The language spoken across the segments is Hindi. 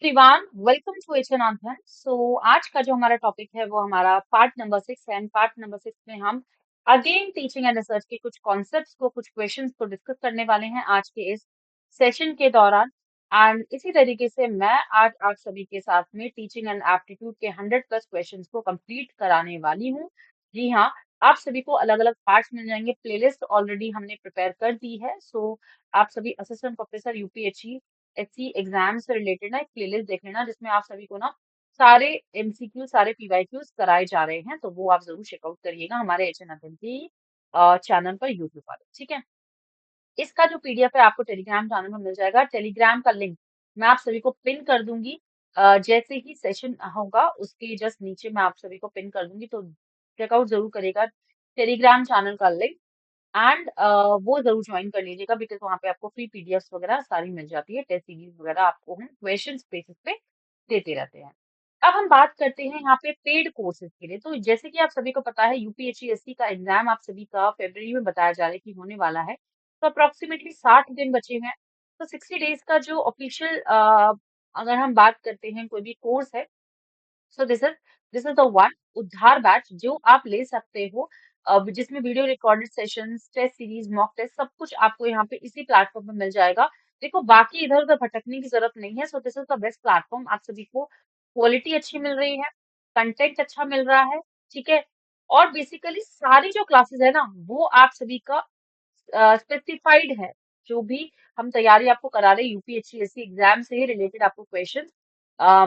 Everyone, welcome to HN. So आज का जो हमारा टॉपिक है वो हमारा पार्ट नंबर 6 है। एंड पार्ट नंबर 6 में हम अगेन टीचिंग एंड रिसर्च के कुछ कॉन्सेप्ट्स को, कुछ क्वेश्चंस को डिस्कस करने वाले हैं आज के इस सेशन के दौरान। एंड इसी तरीके से मैं आज आप सभी के साथ में टीचिंग एंड एप्टीट्यूड के 100+ क्वेश्चंस को कंप्लीट कराने वाली हूँ। जी हाँ, आप सभी को अलग अलग पार्ट्स मिल जाएंगे। प्लेलिस्ट ऑलरेडी हमने प्रिपेयर कर दी है। सो आप सभी assistant professor UPSC SC exam से रिलेटेड ना एक प्लेलिस्ट देख लेना, जिसमें आप सभी को ना सारे एमसीक्यू, सारे पीवाईक्यूज कराए जा रहे हैं। तो वो आप जरूर चेकआउट करिएगा हमारे एच एन की चैनल पर, यूट्यूब पर। ठीक है, इसका जो पीडीएफ है आपको टेलीग्राम चैनल में मिल जाएगा। टेलीग्राम का लिंक मैं आप सभी को पिन कर दूंगी। जैसे ही सेशन होगा उसके जस्ट नीचे मैं आप सभी को पिन कर दूंगी, तो चेकआउट जरूर करिएगा टेलीग्राम चैनल का लिंक। एंड वो जरूर ज्वाइन कर लीजिएगा, बिकॉज वहाँ पे आपको फ्री पीडीएफ वगैरह सारी मिल जाती है। टेस्ट सीरीज वगैरह आपको हम क्वेश्चन बेसिस पे देते रहते हैं। अब हम बात करते हैं यहाँ पे पेड कोर्सेज के लिए। तो जैसे कि आप सभी को पता है, यूपीएससी का एग्जाम आप सभी का फरवरी में बताया जा रहा है कि होने वाला है। तो अप्रोक्सीमेटली 60 दिन बचे हुए हैं। तो 60 डेज का जो ऑफिशियल अगर हम बात करते हैं कोई भी कोर्स है, so this is the one Uddhar batch जो आप ले सकते हो। जिसमें video recorded sessions, test series, mock test, सब कुछ आपको यहाँ पे इसी प्लेटफॉर्म पे मिल जाएगा। देखो, बाकी इधर उधर भटकने की जरूरत नहीं है। So this is the best platform. आप सभी को क्वालिटी अच्छी मिल रही है, कंटेंट अच्छा मिल रहा है। ठीक है, और बेसिकली सारी जो क्लासेस है ना, वो आप सभी का स्पेसिफाइड है। जो भी हम तैयारी आपको करा रहे हैं यूपीएससी एग्जाम से ही रिलेटेड, आपको क्वेश्चन,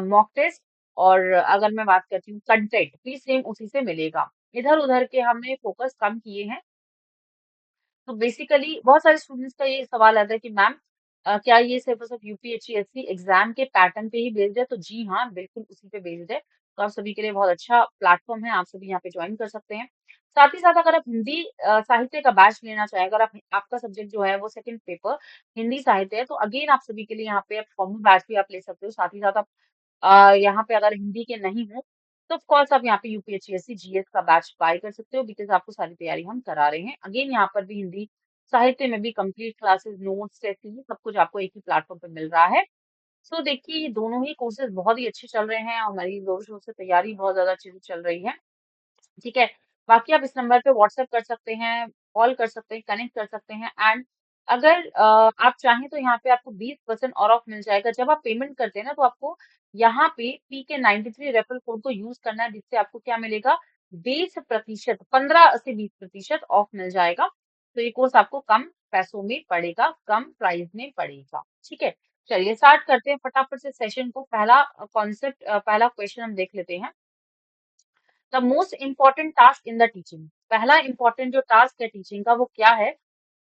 मॉक टेस्ट, और अगर मैं बात करती हूँ कंटेंट भी सेम उसी से मिलेगा। इधर उधर के हमने फोकस कम किए हैं। तो बेसिकली बहुत सारे स्टूडेंट्स का ये सवाल आता है कि मैम क्या ये सिर्फ और सिर्फ यूपीएससी एग्जाम के पैटर्न पे ही बेस्ड है? तो जी हाँ, बिल्कुल उसी पे बेस्ड है। तो आप सभी के लिए बहुत अच्छा प्लेटफॉर्म है, आप सभी यहाँ पे ज्वाइन कर सकते हैं। साथ ही साथ अगर आप हिंदी साहित्य का बैच लेना चाहें, अगर आप आपका सब्जेक्ट जो है वो सेकंड पेपर हिंदी साहित्य है, तो अगेन आप सभी के लिए यहाँ पे फॉर्मल बैच भी आप ले सकते हो। साथ ही साथ आप यहाँ पे अगर हिंदी के नहीं हो, तो ऑफ कोर्स आप यहाँ पे यूपीएससी जीएस का बैच बाय कर सकते हो, बिकॉज आपको सारी तैयारी हम करा रहे हैं। अगेन यहाँ पर भी हिंदी साहित्य में भी कंप्लीट क्लासेस, नोट्स, टेस्ट, ये सब कुछ आपको एक ही प्लेटफॉर्म पे मिल रहा है। सो देखिए, ये दोनों ही कोर्सेज बहुत ही अच्छे चल रहे हैं और हमारी जोर शोर से तैयारी बहुत ज्यादा अच्छे से चल रही है। ठीक है, बाकी आप इस नंबर पे व्हाट्सएप कर सकते हैं, कॉल कर सकते हैं, कनेक्ट कर सकते हैं। एंड अगर आप चाहें तो यहाँ पे आपको 20% और ऑफ मिल जाएगा। जब आप पेमेंट करते हैं ना, तो आपको यहाँ पे PK93 रेफरल कोड को यूज करना है, जिससे आपको क्या मिलेगा, 20%, 15 से 20% ऑफ मिल जाएगा। तो ये कोर्स आपको कम पैसों में पड़ेगा, कम प्राइस में पड़ेगा। ठीक है, चलिए स्टार्ट करते हैं फटाफट से सेशन को। पहला कॉन्सेप्ट, पहला क्वेश्चन हम देख लेते हैं। The most important task in the teaching. पहला इंपॉर्टेंट जो टास्क है टीचिंग का, वो क्या है?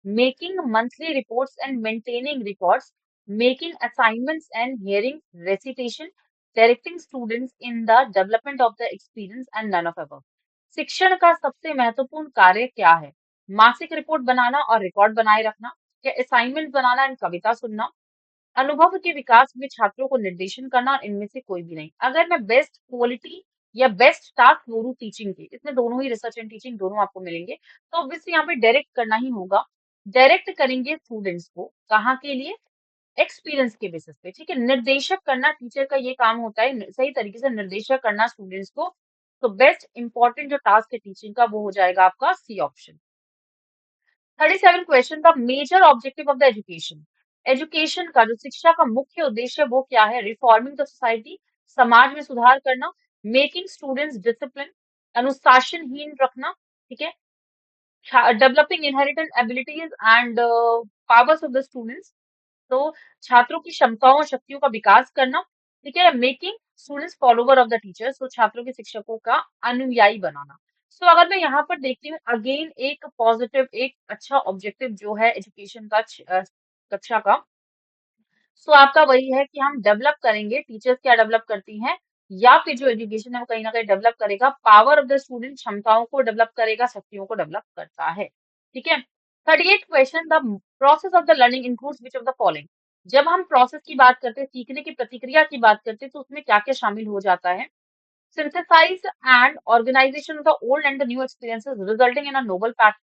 Making monthly reports and maintaining records, making assignments and hearing recitation, directing students in the development of the experience and none of above. शिक्षण का सबसे महत्वपूर्ण कार्य क्या है? मासिक रिपोर्ट बनाना और रिकॉर्ड बनाए रखना, या असाइनमेंट बनाना एंड कविता सुनना, अनुभव के विकास में छात्रों को निर्देशन करना, और इनमें से कोई भी नहीं। अगर मैं बेस्ट क्वालिटी या बेस्ट टास्क बोलूं टीचिंग की, इसमें दोनों ही, रिसर्च एंड टीचिंग दोनों आपको मिलेंगे। तो ऑब्वियसली यहाँ पे डायरेक्ट करना ही होगा। डायरेक्ट करेंगे स्टूडेंट्स को, कहाँ के लिए? एक्सपीरियंस के बेसिस पे। ठीक है, निर्देशक करना टीचर का ये काम होता है, सही तरीके से निर्देशक करना स्टूडेंट्स को। तो बेस्ट इंपॉर्टेंट जो टास्क है टीचिंग का, वो हो जाएगा आपका C option. 37 question, the major objective of the education. Education का जो शिक्षा का मुख्य उद्देश्य है वो क्या है? रिफॉर्मिंग द सोसाइटी, समाज में सुधार करना, मेकिंग स्टूडेंट्स डिसिप्लिन, अनुशासनहीन रखना। ठीक है, developing inherited abilities and powers of the students. तो छात्रों की क्षमताओं और शक्तियों का विकास करना। ठीक है, making students follower of the teachers, तो छात्रों के शिक्षकों का अनुयायी बनाना। सो अगर मैं यहाँ पर देखती हूँ, अगेन एक पॉजिटिव, एक अच्छा ऑब्जेक्टिव जो है एजुकेशन का, कक्षा का, सो आपका वही है कि हम डेवलप करेंगे। टीचर्स क्या डेवलप करती हैं, या फिर जो एजुकेशन है वो कहीं ना कहीं डेवलप करेगा, पावर ऑफ द स्टूडेंट, क्षमताओं को डेवलप करेगा, शक्तियों को डेवलप करता है। ठीक है, 38 question, the process of the learning includes which of the following. जब हम प्रोसेस की बात करते हैं, सीखने की प्रक्रिया की बात करते हैं, तो उसमें क्या क्या शामिल हो जाता है? Synthesize and organization of the old and the new experiences resulting in a noble pattern.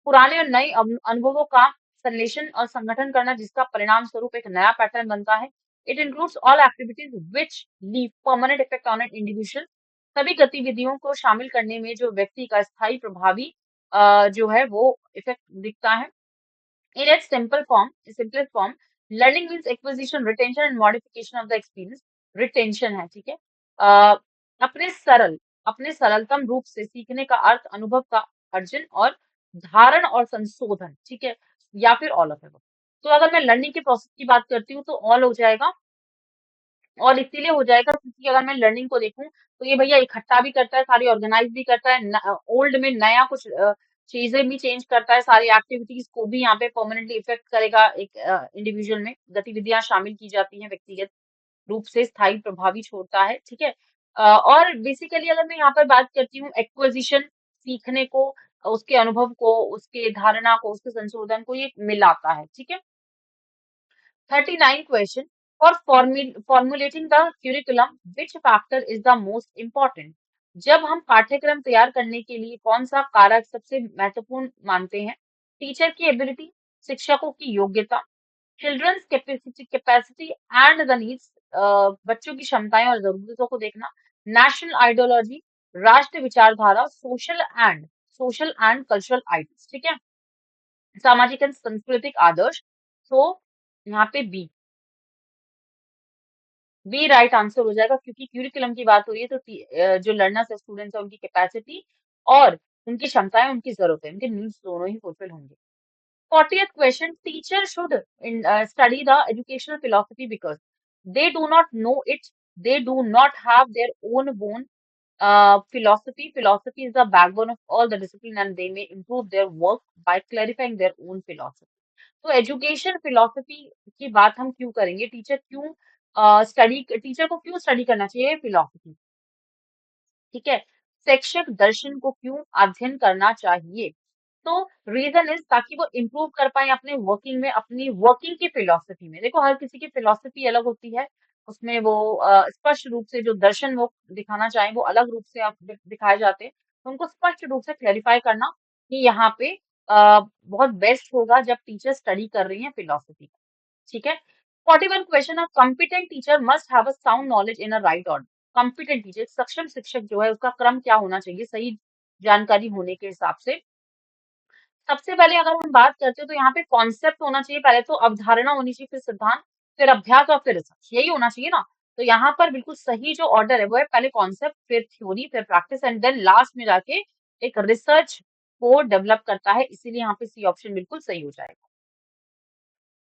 पुराने और नए अनुभवों का संश्लेषण और संगठन करना, जिसका परिणाम स्वरूप एक नया पैटर्न बनता है। It includes all activities which leave permanent effect on an individual. सभी गतिविधियों को शामिल करने में जो व्यक्ति का स्थायी प्रभावी जो है वो इफेक्ट दिखता है। In its simplest form, learning means acquisition, retention and modification of the experience. Retention है, ठीक है। अ, अपने सरल अपने सरलतम रूप से सीखने का अर्थ अनुभव का अर्जन और धारण और संशोधन, ठीक है, या फिर ऑल ऑफ एबव। तो अगर मैं लर्निंग के प्रोसेस की बात करती हूँ तो ऑल हो जाएगा, और इसीलिए हो जाएगा क्योंकि अगर मैं लर्निंग को देखूं तो ये भैया इकट्ठा भी करता है, सारी ऑर्गेनाइज भी करता है, ओल्ड में नया कुछ चीजें भी चेंज करता है, सारी एक्टिविटीज को भी यहाँ पे परमानेंटली इफेक्ट करेगा। एक इंडिविजुअल में गतिविधियां शामिल की जाती हैं, व्यक्तिगत रूप से स्थायी प्रभावी छोड़ता है, ठीक है। और बेसिकली अगर मैं यहाँ पर बात करती हूँ एक्विजिशन, सीखने को, उसके अनुभव को, उसके धारणा को, उसके संशोधन को ये मिलाता है, ठीक है। 39 question. For formulating the curriculum, which factor is the most important? जब हम पाठ्यक्रम तैयार करने के लिए कौन सा कारक सबसे महत्वपूर्ण मानते हैं? टीचर की एबिलिटी, शिक्षकों की योग्यता, children's capacity and the needs, बच्चों की क्षमताएं और जरूरतों को देखना, नेशनल आइडियोलॉजी, राष्ट्र विचारधारा, सोशल एंड कल्चरल आइडियल्स, ठीक है, सामाजिक एंड सांस्कृतिक आदर्श। तो यहाँ पे बी राइट आंसर हो जाएगा, क्योंकि क्यूरिकुलम की बात हो रही है तो जो लर्नर्स है, स्टूडेंट्स है, उनकी कैपेसिटी और उनकी क्षमताएं, उनकी जरूरतें, उनके नीड्स दोनों ही फुलफिल होंगे। 40th question. Teacher should study the educational philosophy because they do not know it. They do not have their own bone philosophy. Philosophy is the backbone of all the discipline and they may improve their work by clarifying their own philosophy. तो एजुकेशन फिलोसफी की बात हम क्यों करेंगे? टीचर को क्यों स्टडी करना चाहिए फिलोसफी, ठीक है। शिक्षक दर्शन को क्यों अध्ययन करना चाहिए? तो रीजन इज ताकि वो इम्प्रूव कर पाए अपने वर्किंग में, अपनी वर्किंग की फिलोसफी में। देखो हर किसी की फिलोसफी अलग होती है, उसमें वो स्पष्ट रूप से जो दर्शन वो दिखाना चाहे वो अलग रूप से आप दिखाए जाते हैं, तो उनको स्पष्ट रूप से क्लेरिफाई करना कि यहाँ पे बहुत बेस्ट होगा जब टीचर स्टडी कर रही है फिलोसफी, ठीक है। 41 question. A competent teacher must have a sound knowledge in a right order. Competent teacher, सक्षम शिक्षक जो है उसका क्रम क्या होना चाहिए सही जानकारी होने के हिसाब से? सबसे पहले अगर हम बात करते हैं तो यहाँ पे कॉन्सेप्ट होना चाहिए, पहले तो अवधारणा होनी चाहिए, फिर सिद्धांत, फिर अभ्यास और फिर रिसर्च, यही होना चाहिए ना। तो यहाँ पर बिल्कुल सही जो ऑर्डर है वो है पहले कॉन्सेप्ट, फिर थ्योरी, फिर प्रैक्टिस एंड देन लास्ट में जाके एक रिसर्च को डेवलप करता है, इसीलिए यहाँ पे सी ऑप्शन बिल्कुल सही हो जाएगा।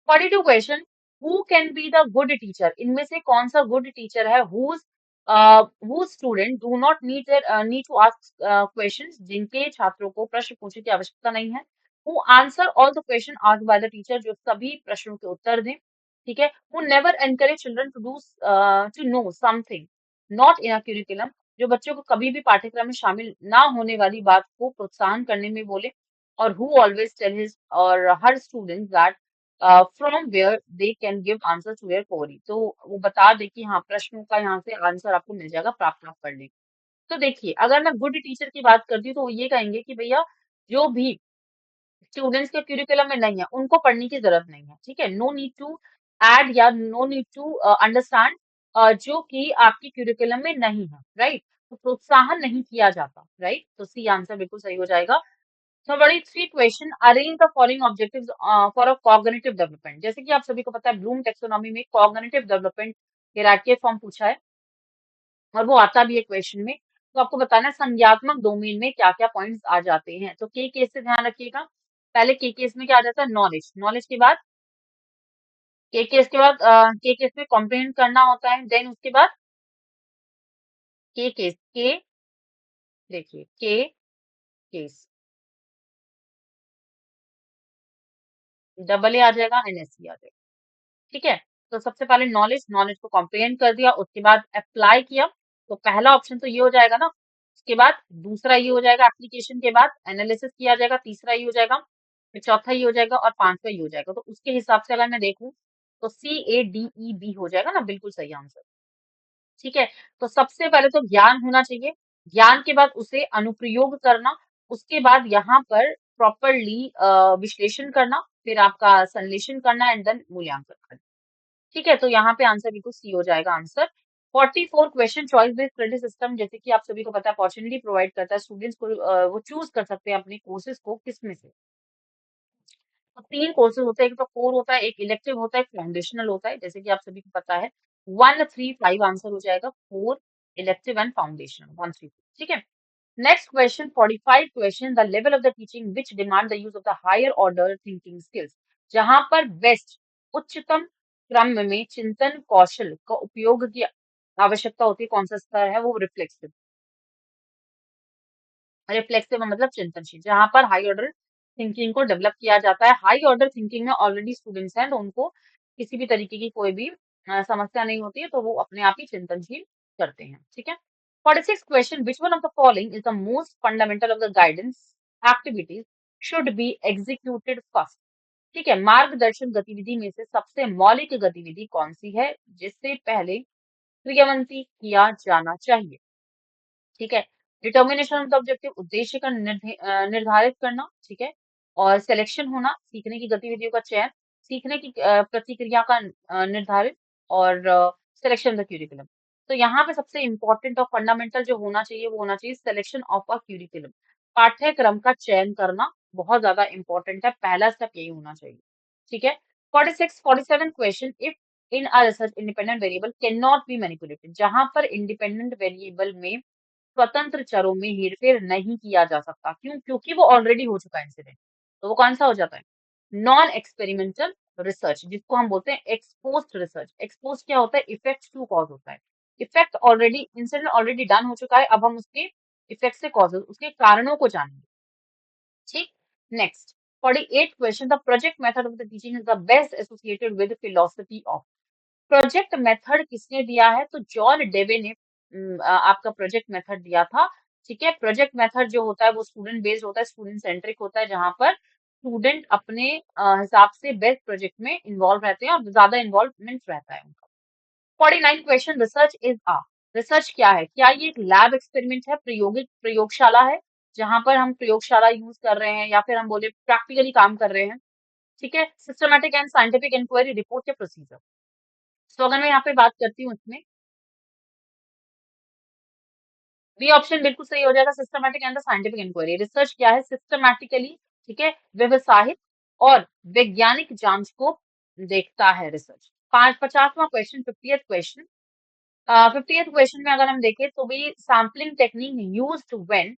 42 question. Who can be the good teacher? इनमें से कौन सा गुड टीचर है? Who student do not need to ask questions, जिनके छात्रों को प्रश्न पूछने की आवश्यकता नहीं है। Who answer all the question asked by the teacher, जो सभी प्रश्नों के उत्तर दें, ठीक है। Who never encourage children to know something not in a curriculum, जो बच्चों को कभी भी पाठ्यक्रम में शामिल ना होने वाली बात को प्रोत्साहन करने में बोले। और हु ऑलवेज टेल हिज और her student that from where they can give answer to their query, तो वो बता दे कि हाँ प्रश्नों का यहाँ से आंसर आपको मिल जाएगा, प्राप्त आप कर लेंगे। तो देखिए अगर मैं गुड टीचर की बात करती हूँ तो वो ये कहेंगे कि भैया जो भी स्टूडेंट्स के क्यूरिकुलम में नहीं है उनको पढ़ने की जरूरत नहीं है, ठीक है। नो नीड टू ऐड या नो नीड टू अंडरस्टैंड जो कि आपकी क्यूरिकुलम में नहीं है, राइट। तो प्रोत्साहन नहीं किया जाता, राइट। तो सी आंसर बिल्कुल सही हो जाएगा। So, बड़ी three question. Arrange the following objectives for a cognitive development. जैसे कि आप सभी को पता है ब्लूम टेक्सोनॉमी में कॉग्निटिव डेवलपमेंट हायरार्की फॉर्म पूछा है और वो आता भी है क्वेश्चन में। तो आपको बताना है संज्ञात्मक डोमेन में क्या क्या पॉइंट्स आ जाते हैं। तो के केस से ध्यान रखिएगा। पहले के केस में क्या आ जाता है? नॉलेज। नॉलेज के बाद के केस में कॉम्प्रिहेंड करना होता है। देन उसके बाद के देखिए के केस डबल ए आ जाएगा, एनएससी आ जाएगा, ठीक है। तो सबसे पहले नॉलेज, नॉलेज को कॉम्प्रिहेंड कर दिया, उसके बाद अप्लाई किया। तो पहला ऑप्शन तो ये हो जाएगा ना। उसके बाद दूसरा ये हो जाएगा, एप्लीकेशन के बाद एनालिसिस किया जाएगा, तीसरा ये हो जाएगा, फिर चौथा ये हो जाएगा और पांचवा ये हो जाएगा। तो उसके हिसाब से अगर मैं देखूं तो CADEB हो जाएगा ना, बिल्कुल सही आंसर, ठीक है। तो सबसे पहले तो ज्ञान होना चाहिए, ज्ञान के बाद उसे अनुप्रयोग करना, उसके बाद यहाँ पर प्रॉपरली विश्लेषण करना, फिर आपका संश्लेषण करना एंड देन मूल्यांकन करना, ठीक है, तो यहाँ पे आंसर बिल्कुल सी हो जाएगा answer. 44 question choice based credit system, जैसे कि आप सभी को पता है, अपॉर्चुनिटी प्रोवाइड करता है स्टूडेंट्स को, वो चूज कर सकते हैं अपने कोर्सेज को किस में से। तो 3 कोर्सेज होते हैं, एक तो कोर होता है, एक इलेक्टिव होता है, एक फाउंडेशनल होता है, जैसे कि आप सभी को पता है। 1, 3, 5 आंसर हो जाएगा, कोर, इलेक्टिव एंड फाउंडेशनल, 1, 3, ठीक है। Next question, 45 question, the level of the teaching which demand the use of the higher order thinking skills. जहां पर बेस्ट, उच्चतम क्रम में चिंतन कौशल का उपयोग की आवश्यकता होती है, कौन सा स्तर है, वो रिफ्लेक्सिव। रिफ्लेक्सिव मतलब चिंतनशील, जहां पर हाई ऑर्डर थिंकिंग को डेवलप किया जाता है। हाई ऑर्डर थिंकिंग में ऑलरेडी स्टूडेंट्स हैं, तो उनको किसी भी तरीके की कोई भी समस्या नहीं होती है, तो वो अपने आप ही चिंतनशील करते हैं, ठीक है। 46 question, which one of the following is the most fundamental of the guidance activities should be executed first. ठीक है, मार्गदर्शन गतिविधि में से सबसे मौलिक गतिविधि कौन सी है जिससे पहले क्रियान्वित किया जाना चाहिए। ठीक है, डिटर्मिनेशन ऑफ द ऑब्जेक्टिव, उद्देश्य का निर्धारित करना, ठीक है, और सिलेक्शन होना, सीखने की गतिविधियों का चयन, सीखने की प्रतिक्रिया का निर्धारित, और सिलेक्शन ऑफ द क्यूरिकुलम। तो यहाँ पे सबसे इंपॉर्टेंट और फंडामेंटल जो होना चाहिए वो होना चाहिए सिलेक्शन ऑफ अ क्यूरिकुलम, पाठ्यक्रम का चयन करना बहुत ज्यादा इंपॉर्टेंट है, पहला स्टेप यही होना चाहिए। ठीक है, 46 47 question, if in a research independent variable can not be manipulated, जहां पर इंडिपेंडेंट वेरिएबल में स्वतंत्र चरों में हेरफेर नहीं किया जा सकता, क्यों, क्योंकि वो ऑलरेडी हो चुका है इंसिडेंट, तो वो कौन सा हो जाता है, नॉन एक्सपेरिमेंटल रिसर्च, जिसको हम बोलते हैं एक्सपोज्ड रिसर्च। एक्सपोज क्या होता है, इफेक्ट टू कॉज होता है, effect already, incident already done हो चुका है, अब हम उसके इफेक्ट से कॉजेज, उसके कारणों को जानेंगे। ठीक, next 48 question, the project method of the teaching is the best associated with philosophy of. Project method किसने दिया है, तो जॉन डेवे ने आपका प्रोजेक्ट मेथड दिया था। ठीक है, प्रोजेक्ट मेथड जो होता है वो स्टूडेंट बेस्ड होता है, स्टूडेंट सेंट्रिक होता है, जहां पर स्टूडेंट अपने हिसाब से बेस्ट प्रोजेक्ट में इन्वॉल्व रहते हैं और ज्यादा इन्वॉल्वमेंट रहता है उनका। 49 question, research is ah, research क्या है, क्या ये एक लैब एक्सपेरिमेंट है, प्रायोगिक प्रयोगशाला है, जहां पर हम प्रयोगशाला यूज कर रहे हैं, या फिर हम बोले प्रैक्टिकली काम कर रहे हैं। ठीक है, systematic and scientific inquiry, report या प्रोसीजर। तो अगर मैं यहाँ पे बात करती हूँ इसमें, बी ऑप्शन बिल्कुल सही हो जाएगा, systematic and the scientific inquiry. Research क्या है, सिस्टमैटिकली, ठीक है, व्यवसायिक और वैज्ञानिक जांच को देखता है रिसर्च। 50वां question, 50th question, 50th question में अगर हम देखें तो भी sampling technique used when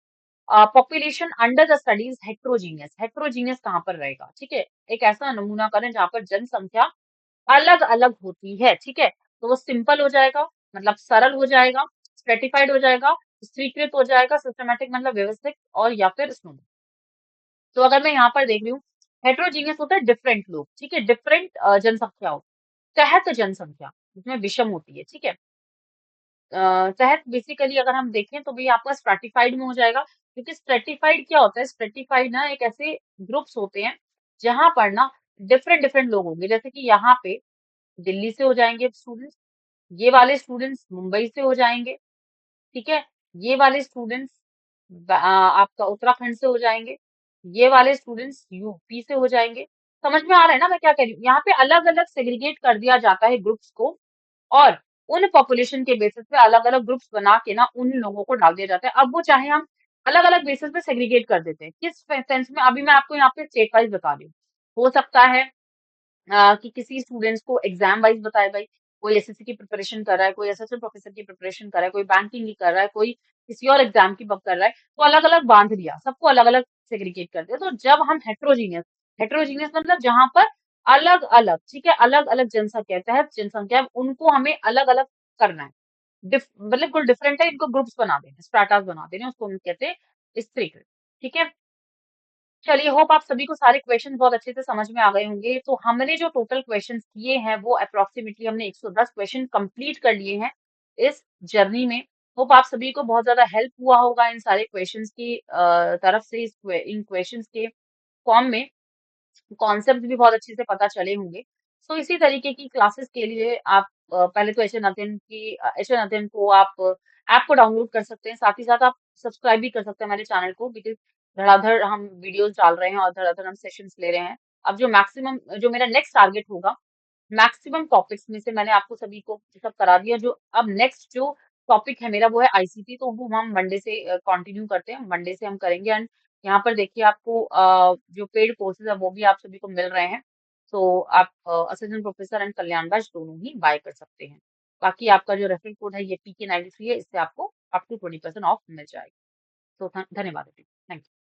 population under the studies heterogeneous. Heterogeneous कहाँ पर रहेगा, ठीक है, एक ऐसा नमूना करें जहाँ पर जनसंख्या अलग अलग होती है। ठीक है, तो वो सिंपल हो जाएगा, मतलब सरल हो जाएगा, स्ट्रेटिफाइड हो जाएगा, स्वीकृत हो जाएगा, सिस्टमैटिक मतलब व्यवस्थित, और या फिर स्मूथ। तो अगर मैं यहाँ पर देख रही हूँ, हेट्रोजीनियस होता है डिफरेंट लोग, ठीक है, डिफरेंट जनसंख्या हो, तहत जनसंख्या जिसमें विषम होती है। ठीक है, तहत बेसिकली अगर हम देखें तो भी आपका स्ट्रेटिफाइड में हो जाएगा, क्योंकि स्ट्रेटिफाइड क्या होता है, स्ट्रेटिफाइड ना एक ऐसे ग्रुप्स होते हैं जहां पर ना डिफरेंट डिफरेंट लोग होंगे, जैसे कि यहाँ पे दिल्ली से हो जाएंगे स्टूडेंट्स, ये वाले स्टूडेंट्स मुंबई से हो जाएंगे, ठीक है, ये वाले स्टूडेंट्स आपका उत्तराखंड से हो जाएंगे, ये वाले स्टूडेंट्स यूपी से हो जाएंगे। समझ में आ रहा है ना मैं क्या कह रही हूँ, यहाँ पे अलग अलग सेग्रीगेट कर दिया जाता है ग्रुप्स को, और उन पॉपुलेशन के बेसिस पे अलग अलग ग्रुप्स बना के ना उन लोगों को डाल दिया जाता है। अब वो चाहे हम अलग अलग बेसिस पे सेग्रीगेट कर देते हैं, किस सेंस में, अभी मैं आपको यहाँ पे स्टेट वाइज बता रही हूँ। हो सकता है कि किसी स्टूडेंट्स को एग्जाम वाइज बताए भाई, कोई एसएससी की प्रिपरेशन कर रहा है, कोई असिस्टेंट प्रोफेसर की प्रिपरेशन कर रहा है, कोई बैंकिंग की कर रहा है, कोई किसी और एग्जाम की कर रहा है, तो अलग अलग बांध दिया, सबको अलग अलग सेग्रीगेट कर दिया। तो जब हम हेट्रोजीनियस, हेट्रोजीनियस मतलब जहां पर अलग अलग, ठीक है, अलग अलग जनसंख्या, तहत जनसंख्या, उनको हमें अलग अलग करना है, मतलब कुल डिफरेंट है, इनको ग्रुप्स बना देने, स्ट्राटास बना देने, उसको हम कहते हैं स्तरीकृत। ठीक है, चलिए, होप आप सभी को सारे क्वेश्चन बहुत अच्छे से समझ में आ गए होंगे। तो हमने जो टोटल क्वेश्चंस किए हैं वो अप्रोक्सीमेटली हमने 110 क्वेश्चन कंप्लीट कर लिए हैं इस जर्नी में। होप आप सभी को बहुत ज्यादा हेल्प हुआ होगा इन सारे क्वेश्चंस की तरफ से, इन क्वेश्चंस के फॉर्म में कॉन्सेप्ट भी बहुत अच्छे से पता चले होंगे। सो इसी तरीके की क्लासेस के लिए आप पहले तो एच एन अध्ययन को आप ऐप को डाउनलोड कर सकते हैं, साथ ही साथ आप सब्सक्राइब भी कर सकते हैं हमारे चैनल को, बिकॉज धड़ाधड़ हम वीडियोस डाल रहे हैं और धड़ाधड़ हम सेशंस ले रहे हैं। अब जो मैक्सिमम, जो मेरा नेक्स्ट टारगेट होगा मैक्सिमम टॉपिक्स में से मैंने आपको सभी को सब करा दिया। जो अब नेक्स्ट जो टॉपिक है मेरा वो है आईसीटी, तो वो हम मंडे से कंटिन्यू करते हैं, मंडे से हम करेंगे। एंड यहाँ पर देखिए आपको जो पेड कोर्सेज है वो भी आप सभी को मिल रहे हैं। तो आप assistant professor and Kalyan batch दोनों ही बाय कर सकते हैं। बाकी आपका जो रेफरल कोड है ये PK93 है, इससे आपको अप टू 20% ऑफ मिल जाएगा। तो धन्यवाद। Thank you.